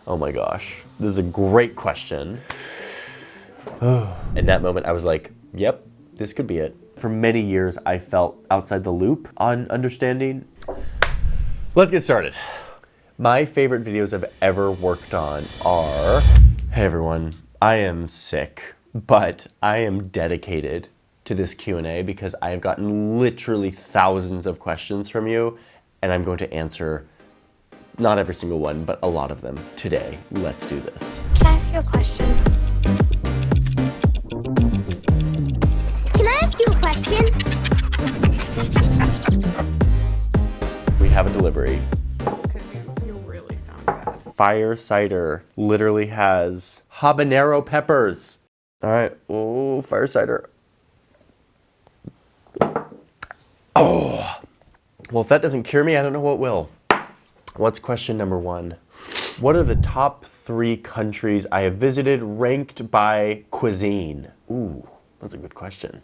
Oh my gosh, this is a great question. In that moment, I was like, yep, this could be it. For many years, I felt outside the loop on understanding. Let's get started. My favorite videos I've ever worked on are, hey everyone, I am sick, but I am dedicated to this Q&A because I have gotten literally thousands of questions from you, and I'm going to answer not every single one, but a lot of them today. Let's do this. Can I ask you a question? Can I ask you a question? We have a delivery. Because you really sound bad. Fire cider literally has habanero peppers. All right, oh, fire cider. Oh, well, if that doesn't cure me, I don't know what will. What's question number one? What are the top 3 countries I have visited ranked by cuisine? Ooh, that's a good question.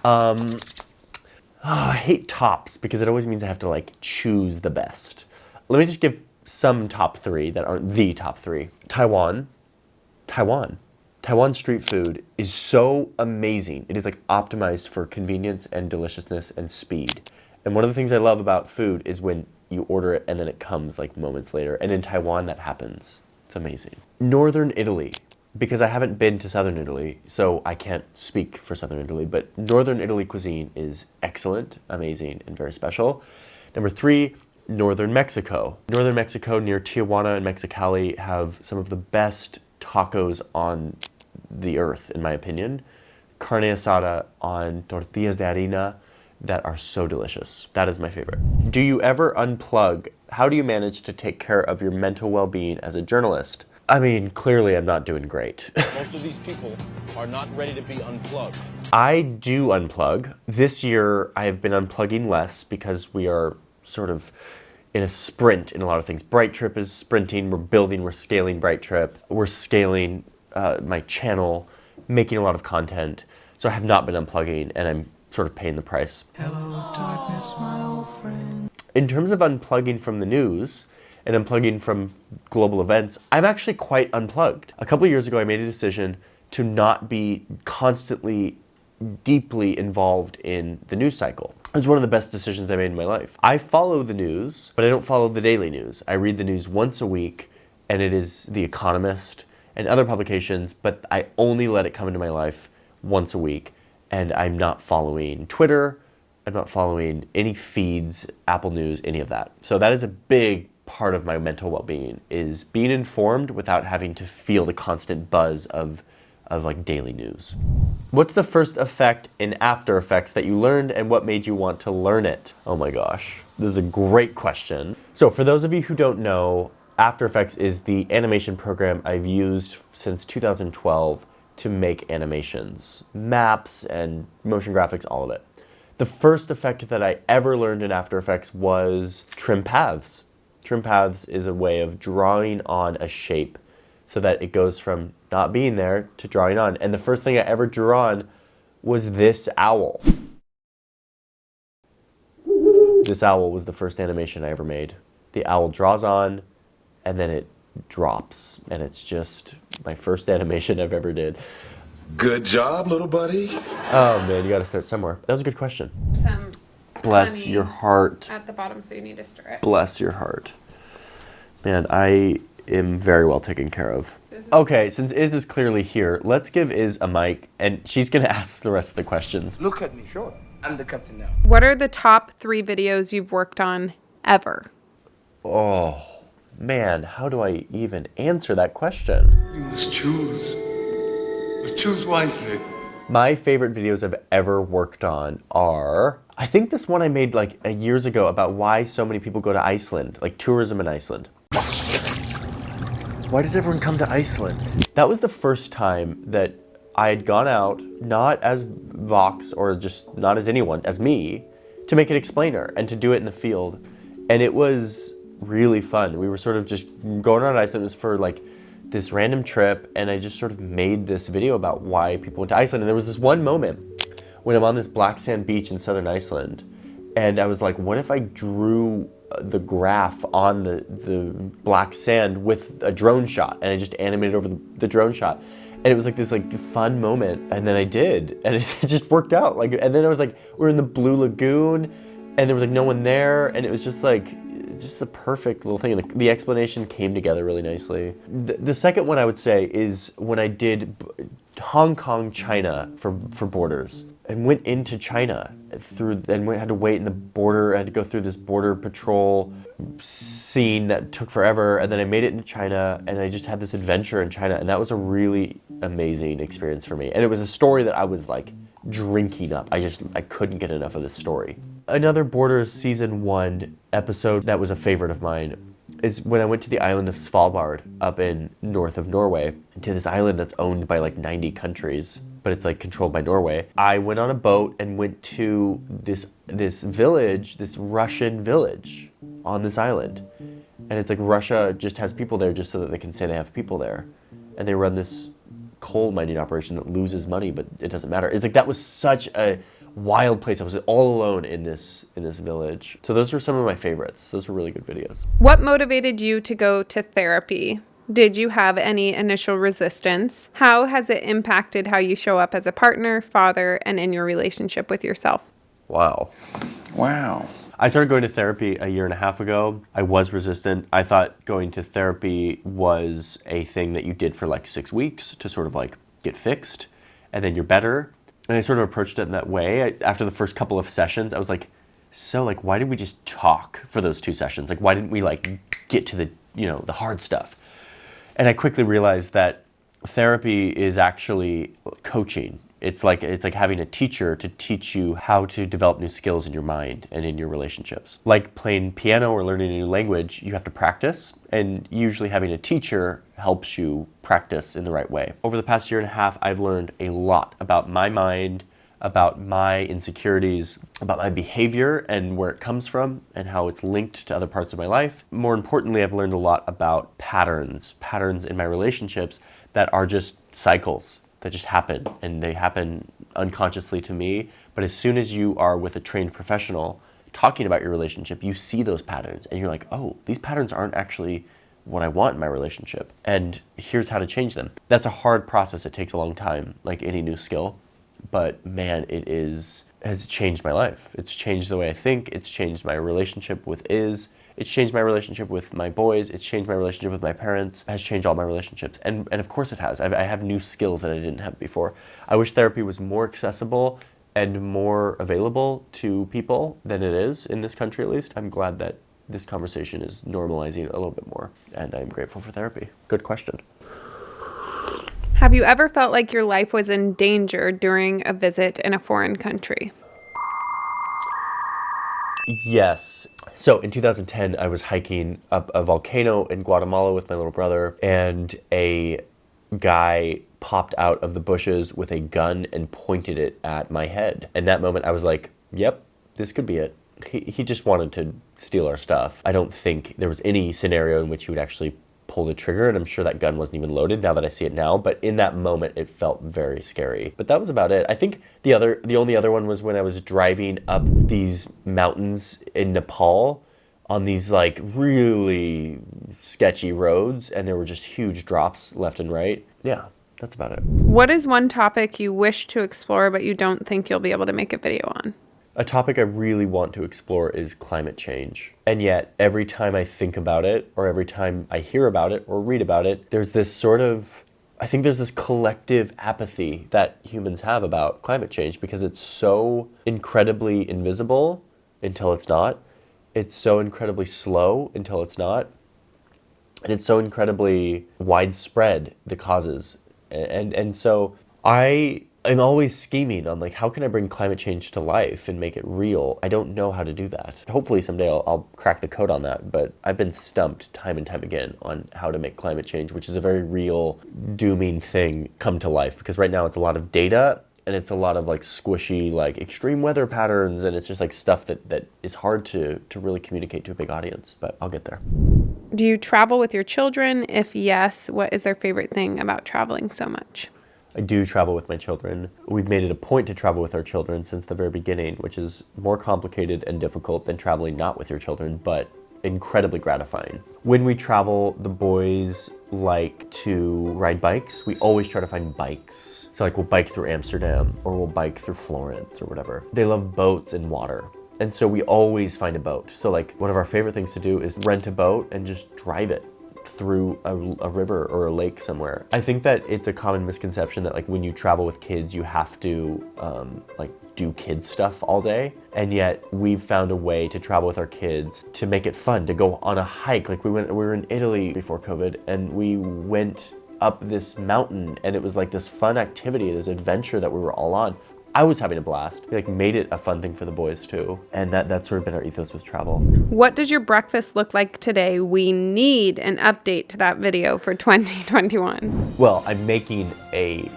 I hate tops because it always means I have to like choose the best. Let me just give some top 3 that aren't the top 3. Taiwan street food is so amazing. It is like optimized for convenience and deliciousness and speed. And one of the things I love about food is when you order it and then it comes like moments later. And in Taiwan, that happens. It's amazing. Northern Italy, because I haven't been to Southern Italy, so I can't speak for Southern Italy, but Northern Italy cuisine is excellent, amazing, and very special. Number 3, Northern Mexico. Northern Mexico near Tijuana and Mexicali have some of the best tacos on the earth, in my opinion. Carne asada on tortillas de harina that are so delicious. That is my favorite. Do you ever unplug? How do you manage to take care of your mental well-being as a journalist? I mean, clearly I'm not doing great. Most of these people are not ready to be unplugged. I do unplug. This year I have been unplugging less because we are sort of in a sprint in a lot of things. Bright Trip is sprinting, we're scaling Bright Trip, we're scaling my channel, making a lot of content. So I have not been unplugging and I'm sort of paying the price. Hello, darkness, my old friend. In terms of unplugging from the news and unplugging from global events, I'm actually quite unplugged. A couple of years ago, I made a decision to not be constantly deeply involved in the news cycle. It was one of the best decisions I made in my life. I follow the news, but I don't follow the daily news. I read the news once a week, and it is The Economist and other publications, but I only let it come into my life once a week. And I'm not following Twitter, I'm not following any feeds, Apple News, any of that. So that is a big part of my mental well-being, is being informed without having to feel the constant buzz of like daily news. What's the first effect in After Effects that you learned and what made you want to learn it? Oh my gosh, this is a great question. So for those of you who don't know, After Effects is the animation program I've used since 2012 to make animations, maps and motion graphics, all of it. The first effect that I ever learned in After Effects was trim paths. Trim paths is a way of drawing on a shape so that it goes from not being there to drawing on. And the first thing I ever drew on was this owl. This owl was the first animation I ever made. The owl draws on and then it drops, and it's just my first animation I've ever did. Good job, little buddy. Oh man, you gotta start somewhere. That was a good question. Some Bless honey your heart. at the bottom, so you need to stir it. Bless your heart. Man, I am very well taken care of. Okay, since Iz is clearly here, let's give Iz a mic, and she's gonna ask the rest of the questions. Look at me, sure. I'm the captain now. What are the top 3 videos you've worked on ever? Oh, man, how do I even answer that question? You must choose. But choose wisely. My favorite videos I've ever worked on are, I think this one I made like years ago about why so many people go to Iceland, like tourism in Iceland. Why does everyone come to Iceland? That was the first time that I had gone out, not as Vox or just not as anyone, as me, to make an explainer and to do it in the field. And it was really fun. We were sort of just going around Iceland. It was for like this random trip, and I just sort of made this video about why people went to Iceland. And there was this one moment when I'm on this black sand beach in southern Iceland, and I was like, what if I drew the graph on the black sand with a drone shot, and I just animated over the drone shot. And it was like this like fun moment, and then I did, and it just worked out. Like, and then I was like, we're in the Blue Lagoon, and there was like no one there, and it was just like, just the perfect little thing. And the explanation came together really nicely. The second one I would say is when I did Hong Kong, China for Borders, and went into China and had to wait in the border. I had to go through this border patrol scene that took forever, and then I made it into China, and I just had this adventure in China, and that was a really amazing experience for me. And it was a story that I was like drinking up. I couldn't get enough of this story. Another Borders season 1 episode that was a favorite of mine is when I went to the island of Svalbard up in north of Norway, to this island that's owned by like 90 countries, but it's like controlled by Norway. I went on a boat and went to this village, this Russian village on this island. And it's like Russia just has people there just so that they can say they have people there. And they run this coal mining operation that loses money, but it doesn't matter. It's like, that was such a wild place. I was all alone in this village. So those were some of my favorites. Those were really good videos. What motivated you to go to therapy? Did you have any initial resistance? How has it impacted how you show up as a partner, father, and in your relationship with yourself? Wow. I started going to therapy a year and a half ago. I was resistant. I thought going to therapy was a thing that you did for like 6 weeks to sort of like get fixed, and then you're better. And I sort of approached it in that way. After the first couple of sessions, I was like, so like, why did we just talk for those 2 sessions? Like, why didn't we like get to the, the hard stuff? And I quickly realized that therapy is actually coaching. It's like having a teacher to teach you how to develop new skills in your mind and in your relationships. Like playing piano or learning a new language, you have to practice, and usually having a teacher helps you practice in the right way. Over the past year and a half, I've learned a lot about my mind, about my insecurities, about my behavior and where it comes from and how it's linked to other parts of my life. More importantly, I've learned a lot about patterns in my relationships that are just cycles that just happen, and they happen unconsciously to me. But as soon as you are with a trained professional talking about your relationship, you see those patterns and you're like, oh, these patterns aren't actually what I want in my relationship, and here's how to change them. That's a hard process. It takes a long time, like any new skill. But man, has changed my life. It's changed the way I think. It's changed my relationship with It's changed my relationship with my boys. It's changed my relationship with my parents. It has changed all my relationships. And of course it has. I have new skills that I didn't have before. I wish therapy was more accessible and more available to people than it is in this country, at least. I'm glad that this conversation is normalizing a little bit more, and I'm grateful for therapy. Good question. Have you ever felt like your life was in danger during a visit in a foreign country? Yes. So in 2010, I was hiking up a volcano in Guatemala with my little brother, and a guy popped out of the bushes with a gun and pointed it at my head. In that moment, I was like, yep, this could be it. He just wanted to steal our stuff. I don't think there was any scenario in which he would actually pull the trigger, and I'm sure that gun wasn't even loaded now that I see it now, but in that moment it felt very scary. But that was about it. I think the only other one was when I was driving up these mountains in Nepal on these like really sketchy roads, and there were just huge drops left and right. Yeah, that's about it. What is one topic you wish to explore but you don't think you'll be able to make a video on? A topic I really want to explore is climate change. And yet, every time I think about it, or every time I hear about it or read about it, there's this collective apathy that humans have about climate change, because it's so incredibly invisible until it's not. It's so incredibly slow until it's not. And it's so incredibly widespread, the causes. And so I'm always scheming on like, how can I bring climate change to life and make it real? I don't know how to do that. Hopefully someday I'll crack the code on that, but I've been stumped time and time again on how to make climate change, which is a very real, dooming thing, come to life. Because right now it's a lot of data, and it's a lot of like squishy, like extreme weather patterns, and it's just like stuff that is hard to really communicate to a big audience, but I'll get there. Do you travel with your children? If yes, what is their favorite thing about traveling so much? I do travel with my children. We've made it a point to travel with our children since the very beginning, which is more complicated and difficult than traveling not with your children, but incredibly gratifying. When we travel, the boys like to ride bikes. We always try to find bikes. So like we'll bike through Amsterdam or we'll bike through Florence or whatever. They love boats and water. And so we always find a boat. So like one of our favorite things to do is rent a boat and just drive it through a river or a lake somewhere. I think that it's a common misconception that like when you travel with kids, you have to like do kid stuff all day. And yet we've found a way to travel with our kids to make it fun, to go on a hike. Like we were in Italy before COVID and we went up this mountain and it was like this fun activity, this adventure that we were all on. I was having a blast. We like made it a fun thing for the boys too. And that's sort of been our ethos with travel. What does your breakfast look like today? We need an update to that video for 2021. Well, I'm making a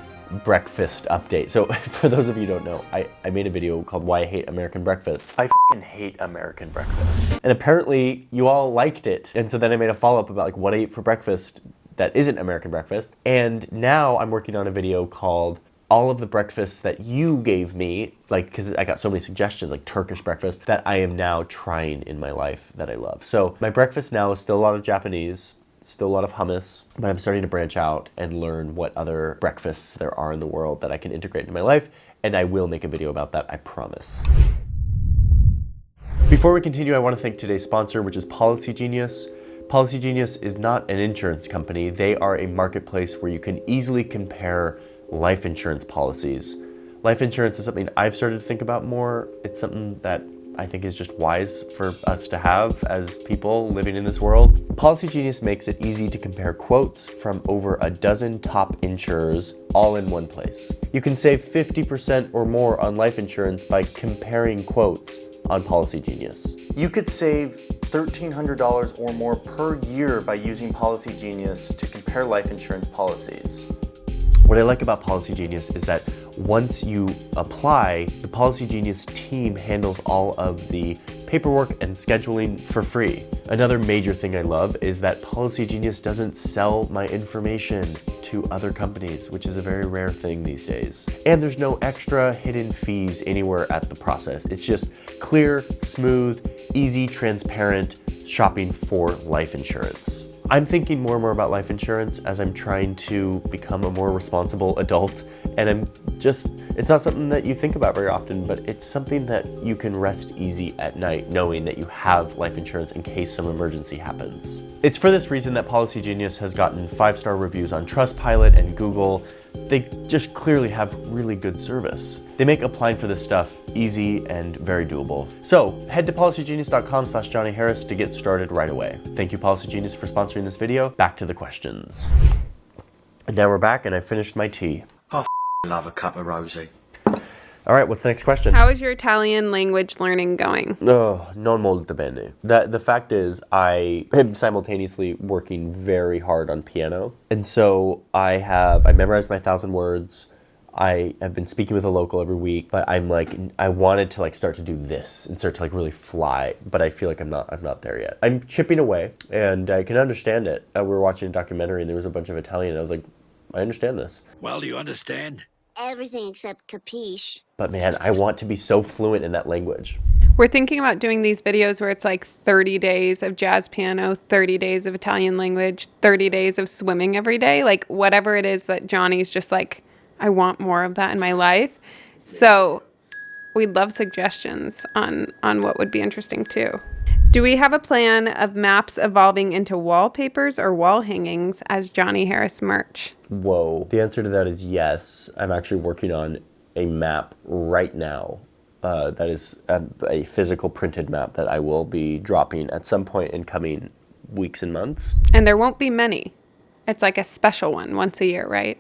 breakfast update. So for those of you who don't know, I made a video called Why I Hate American Breakfast. I f***ing hate American breakfast. And apparently you all liked it. And so then I made a follow-up about like what I ate for breakfast that isn't American breakfast. And now I'm working on a video called all of the breakfasts that you gave me, like, because I got so many suggestions, like Turkish breakfast, that I am now trying in my life that I love. So my breakfast now is still a lot of Japanese, still a lot of hummus, but I'm starting to branch out and learn what other breakfasts there are in the world that I can integrate into my life, and I will make a video about that, I promise. Before we continue, I want to thank today's sponsor, which is Policy Genius. Policy Genius is not an insurance company. They are a marketplace where you can easily compare life insurance policies. Life insurance is something I've started to think about more. It's something that I think is just wise for us to have as people living in this world. Policy Genius makes it easy to compare quotes from over a dozen top insurers all in one place. You can save 50% or more on life insurance by comparing quotes on Policy Genius. You could save $1,300 or more per year by using Policy Genius to compare life insurance policies. What I like about Policy Genius is that once you apply, the Policy Genius team handles all of the paperwork and scheduling for free. Another major thing I love is that Policy Genius doesn't sell my information to other companies, which is a very rare thing these days. And there's no extra hidden fees anywhere at the process. It's just clear, smooth, easy, transparent shopping for life insurance. I'm thinking more and more about life insurance as I'm trying to become a more responsible adult, and it's not something that you think about very often, but it's something that you can rest easy at night knowing that you have life insurance in case some emergency happens. It's for this reason that Policy Genius has gotten 5-star reviews on Trustpilot and Google. They just clearly have really good service. They make applying for this stuff easy and very doable. So head to policygenius.com/JohnnyHarris to get started right away. Thank you, Policy Genius, for sponsoring this video. Back to the questions. And now we're back and I finished my tea. I love a cup of rosé. All right, what's the next question? How is your Italian language learning going? Oh, non molto bene. The fact is, I am simultaneously working very hard on piano. And so I memorized my 1,000 words. I have been speaking with a local every week, but I wanted to start to do this and start to really fly, but I feel like I'm not there yet. I'm chipping away and I can understand it. We were watching a documentary and there was a bunch of Italian and I was like, I understand this. Well, do you understand? Everything except capiche. But man, I want to be so fluent in that language. We're thinking about doing these videos where it's like 30 days of jazz piano, 30 days of Italian language, 30 days of swimming every day, like whatever it is that Johnny's just like, I want more of that in my life. So we'd love suggestions on what would be interesting too. Do we have a plan of maps evolving into wallpapers or wall hangings as Johnny Harris merch? Whoa. The answer to that is yes. I'm actually working on a map right now. That is a physical printed map that I will be dropping at some point in coming weeks and months. And there won't be many. It's like a special one once a year, right?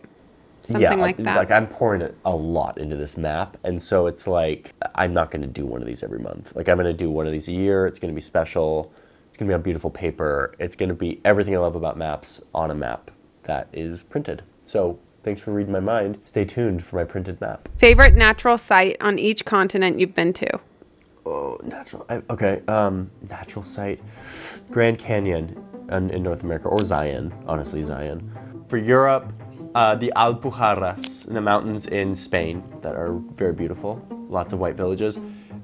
Something like that. Like I'm pouring a lot into this map, and so it's like I'm not going to do one of these every month. Like I'm going to do one of these a year. It's going to be special. It's going to be on beautiful paper. It's going to be everything I love about maps on a map that is printed. So thanks for reading my mind. Stay tuned for my printed map. Favorite natural site on each continent you've been to? Oh, natural. Okay. Natural site. Grand Canyon in North America, or Zion. Honestly, Zion. For Europe, the Alpujarras, the mountains in Spain that are very beautiful. Lots of white villages.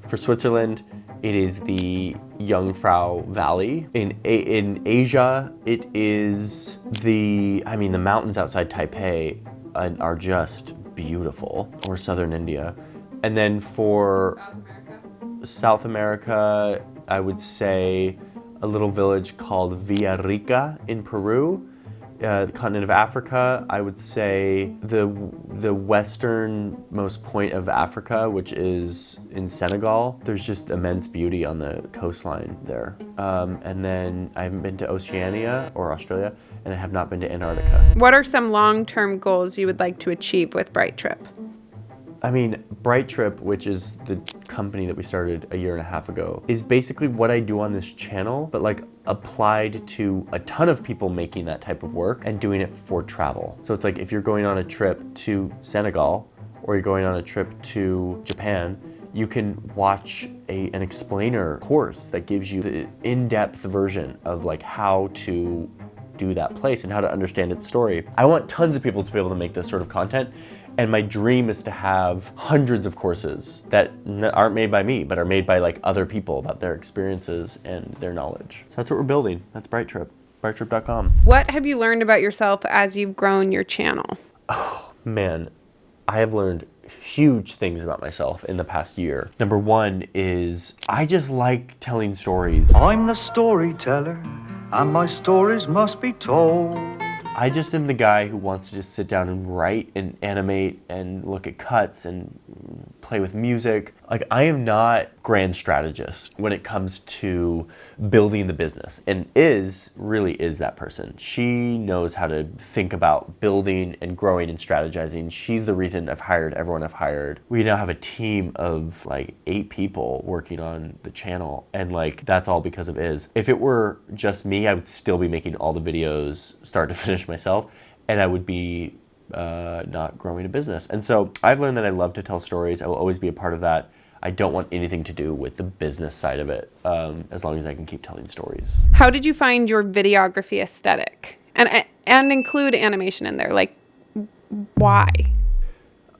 For Switzerland, it is the Jungfrau Valley. In Asia, it is the mountains outside Taipei are just beautiful, or southern India. And then for South America, I would say a little village called Villarrica in Peru. The continent of Africa, I would say the westernmost point of Africa, which is in Senegal. There's just immense beauty on the coastline there. And then I haven't been to Oceania or Australia, and I have not been to Antarctica. What are some long-term goals you would like to achieve with Bright Trip? I mean, Bright Trip, which is the company that we started a year and a half ago, is basically what I do on this channel, but like applied to a ton of people making that type of work and doing it for travel. So it's like if you're going on a trip to Senegal or you're going on a trip to Japan, you can watch an explainer course that gives you the in-depth version of like how to do that place and how to understand its story. I want tons of people to be able to make this sort of content. And my dream is to have hundreds of courses that aren't made by me, but are made by like other people about their experiences and their knowledge. So that's what we're building. That's Bright Trip, brighttrip.com. What have you learned about yourself as you've grown your channel? Man, I have learned huge things about myself in the past year. Number one is I just like telling stories. I'm the storyteller, and my stories must be told. I just am the guy who wants to just sit down and write and animate and look at cuts and play with music. Like, I am not grand strategist when it comes to building the business. And really is that person. She knows how to think about building and growing and strategizing. She's the reason I've hired everyone I've hired. We now have a team of like 8 people working on the channel. And like, that's all because of Iz. If it were just me, I would still be making all the videos start to finish myself. And I would be not growing a business. And so I've learned that I love to tell stories. I will always be a part of that. I don't want anything to do with the business side of it, as long as I can keep telling stories. How did you find your videography aesthetic? And include animation in there. Like, why?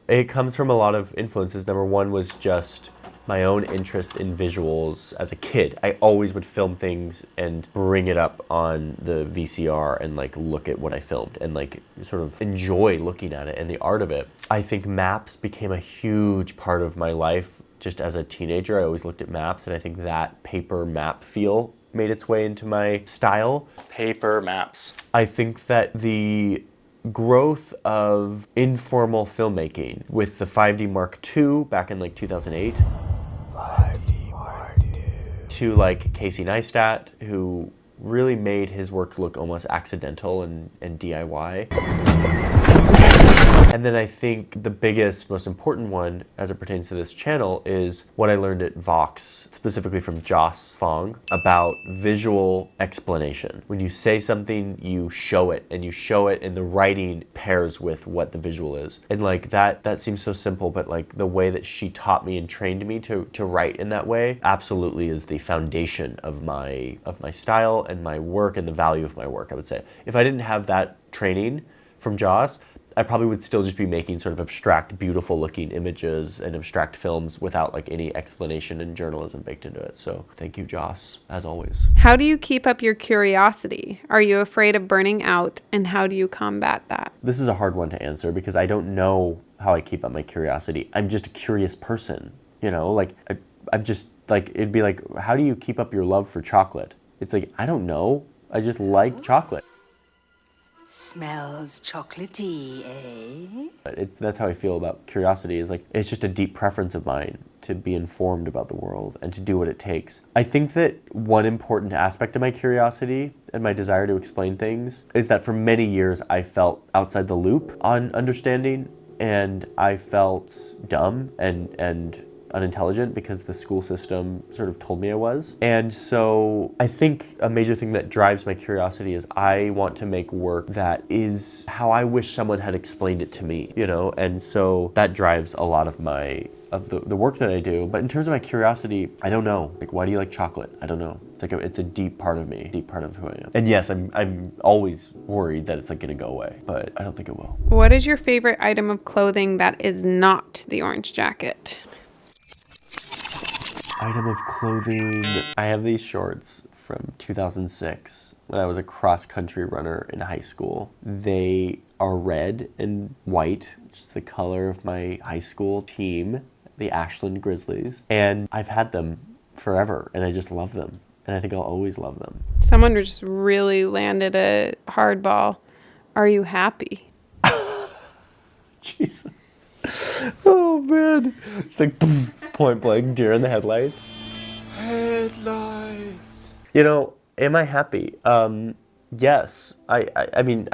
It comes from a lot of influences. Number one was just my own interest in visuals as a kid. I always would film things and bring it up on the VCR and like look at what I filmed and like sort of enjoy looking at it and the art of it. I think maps became a huge part of my life. Just as a teenager, I always looked at maps, and I think that paper map feel made its way into my style. Paper maps. I think that the growth of informal filmmaking with the 5D Mark II back in like 2008. 5D Mark II. To like Casey Neistat, who really made his work look almost accidental and DIY. And then I think the biggest, most important one as it pertains to this channel is what I learned at Vox, specifically from Joss Fong, about visual explanation. When you say something, you show it, and you show it, and the writing pairs with what the visual is. And like that seems so simple, but like the way that she taught me and trained me to write in that way absolutely is the foundation of my style and my work and the value of my work, I would say. If I didn't have that training from Joss, I probably would still just be making sort of abstract, beautiful looking images and abstract films without like any explanation and journalism baked into it. So thank you, Joss, as always. How do you keep up your curiosity? Are you afraid of burning out, and how do you combat that? This is a hard one to answer because I don't know how I keep up my curiosity. I'm just a curious person, you know, like I'm just like, it'd be like, how do you keep up your love for chocolate? It's like, I don't know. I just like chocolate. Smells chocolatey, eh? That's how I feel about curiosity, is like, it's just a deep preference of mine to be informed about the world and to do what it takes. I think that one important aspect of my curiosity and my desire to explain things is that for many years I felt outside the loop on understanding, and I felt dumb and unintelligent because the school system sort of told me I was. And so I think a major thing that drives my curiosity is I want to make work that is how I wish someone had explained it to me, you know? And so that drives a lot of the work that I do. But in terms of my curiosity, I don't know. Like, why do you like chocolate? I don't know. It's like it's a deep part of me, deep part of who I am. And yes, I'm always worried that it's like gonna go away, but I don't think it will. What is your favorite item of clothing that is not the orange jacket? Item of clothing. I have these shorts from 2006 when I was a cross-country runner in high school. They are red and white, which is the color of my high school team, the Ashland Grizzlies. And I've had them forever, and I just love them. And I think I'll always love them. Someone just really landed a hard ball. Are you happy? Jesus. Oh, man. It's like point blank, deer in the headlights. Headlights. You know, am I happy? Yes. I mean,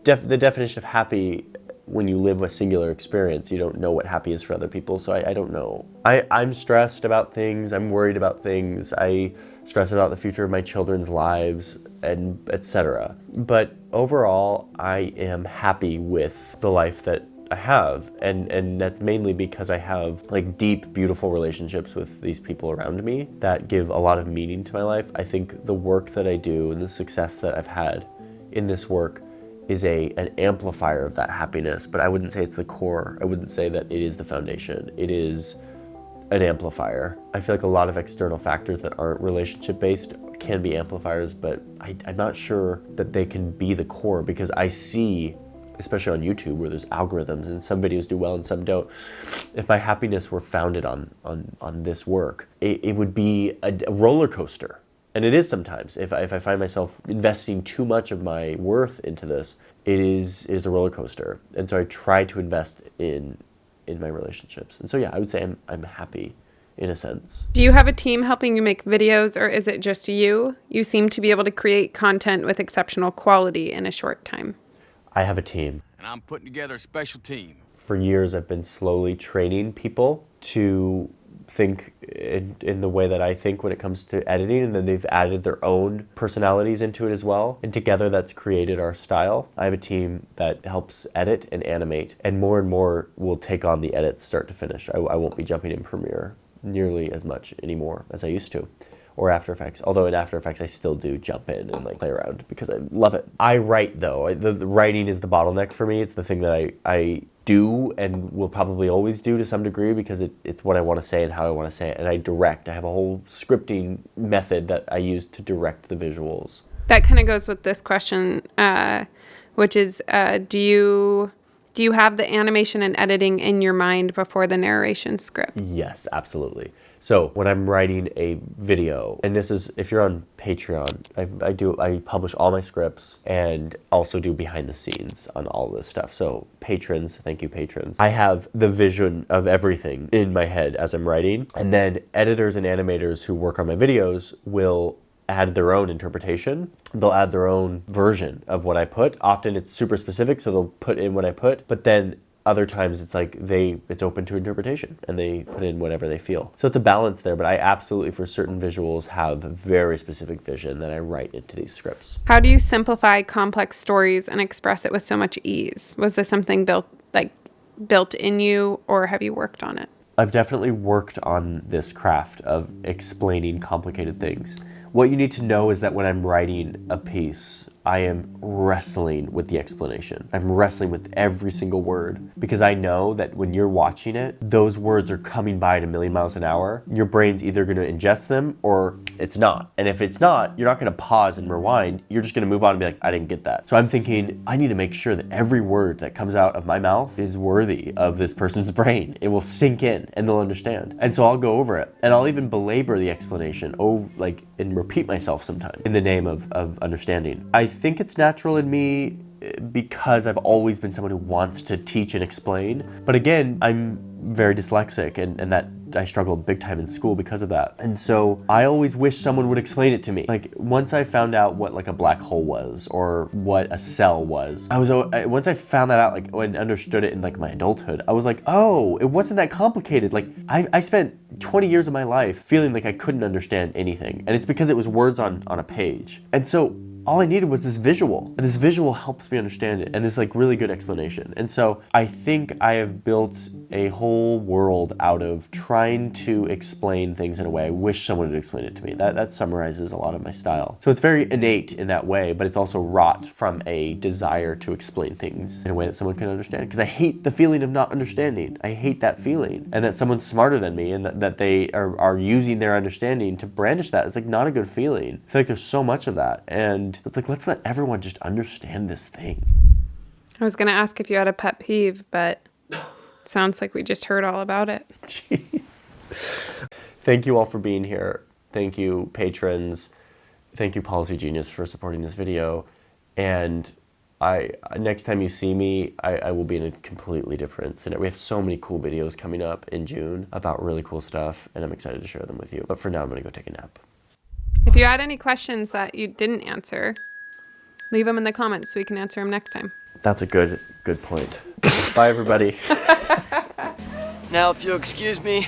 the definition of happy, when you live a singular experience, you don't know what happy is for other people, so I don't know. I'm stressed about things, I'm worried about things, I stress about the future of my children's lives, and etc. But overall, I am happy with the life that I have, and that's mainly because I have like deep, beautiful relationships with these people around me that give a lot of meaning to my life. I think the work that I do and the success that I've had in this work is an amplifier of that happiness, but I wouldn't say it's the core. I wouldn't say that it is the foundation. It is an amplifier. I feel like a lot of external factors that aren't relationship based can be amplifiers, but I'm not sure that they can be the core, because I see, especially on YouTube where there's algorithms and some videos do well and some don't, if my happiness were founded on this work, it would be a roller coaster. And it is sometimes. If I find myself investing too much of my worth into this, it is a roller coaster. And so I try to invest in my relationships. And so yeah, I would say I'm happy in a sense. Do you have a team helping you make videos, or is it just you? You seem to be able to create content with exceptional quality in a short time. I have a team. And I'm putting together a special team. For years, I've been slowly training people to think in the way that I think when it comes to editing, and then they've added their own personalities into it as well. And together that's created our style. I have a team that helps edit and animate, and more will take on the edits start to finish. I won't be jumping in Premiere nearly as much anymore as I used to, or After Effects. Although in After Effects I still do jump in and like play around because I love it. I write though. The writing is the bottleneck for me. It's the thing that I do and will probably always do to some degree, because it's what I want to say and how I want to say it. And I direct. I have a whole scripting method that I use to direct the visuals. That kind of goes with this question, which is, do you have the animation and editing in your mind before the narration script? Yes, absolutely. So when I'm writing a video, and this is, if you're on Patreon, I publish all my scripts and also do behind the scenes on all this stuff. So patrons, thank you patrons. I have the vision of everything in my head as I'm writing, and then editors and animators who work on my videos will add their own interpretation. They'll add their own version of what I put. Often it's super specific, so they'll put in what I put, but then other times it's like it's open to interpretation and they put in whatever they feel. So it's a balance there, but I absolutely, for certain visuals, have a very specific vision that I write into these scripts. How do you simplify complex stories and express it with so much ease? Was this something built in you, or have you worked on it? I've definitely worked on this craft of explaining complicated things. What you need to know is that when I'm writing a piece, I am wrestling with the explanation. I'm wrestling with every single word, because I know that when you're watching it, those words are coming by at 1,000,000 miles an hour. Your brain's either going to ingest them or it's not. And if it's not, you're not going to pause and rewind. You're just going to move on and be like, I didn't get that. So I'm thinking, I need to make sure that every word that comes out of my mouth is worthy of this person's brain. It will sink in and they'll understand. And so I'll go over it, and I'll even belabor the explanation, and repeat myself sometimes in the name of understanding. I think it's natural in me because I've always been someone who wants to teach and explain. But again, I'm very dyslexic, and that I struggled big time in school because of that. And so I always wish someone would explain it to me. Like, once I found out what like a black hole was or what a cell was, once I found that out, like, and understood it in like my adulthood, I was like, oh, it wasn't that complicated. Like, I spent 20 years of my life feeling like I couldn't understand anything, and it's because it was words on a page. And so all I needed was this visual, and this visual helps me understand it, and this like really good explanation. And so I think I have built a whole world out of trying to explain things in a way I wish someone had explained it to me. That summarizes a lot of my style. So it's very innate in that way, but it's also wrought from a desire to explain things in a way that someone can understand. Because I hate the feeling of not understanding. I hate that feeling. And that someone's smarter than me and that they are using their understanding to brandish that. It's like not a good feeling. I feel like there's so much of that. And it's like, let's let everyone just understand this thing. I was going to ask if you had a pet peeve, but it sounds like we just heard all about it. Jeez. Thank you all for being here. Thank you, patrons. Thank you, Policy Genius, for supporting this video. And next time you see me, I will be in a completely different scenario. We have so many cool videos coming up in June about really cool stuff, and I'm excited to share them with you. But for now, I'm going to go take a nap. If you had any questions that you didn't answer, leave them in the comments so we can answer them next time. That's a good point. Bye, everybody. Now, if you'll excuse me,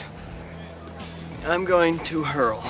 I'm going to hurl.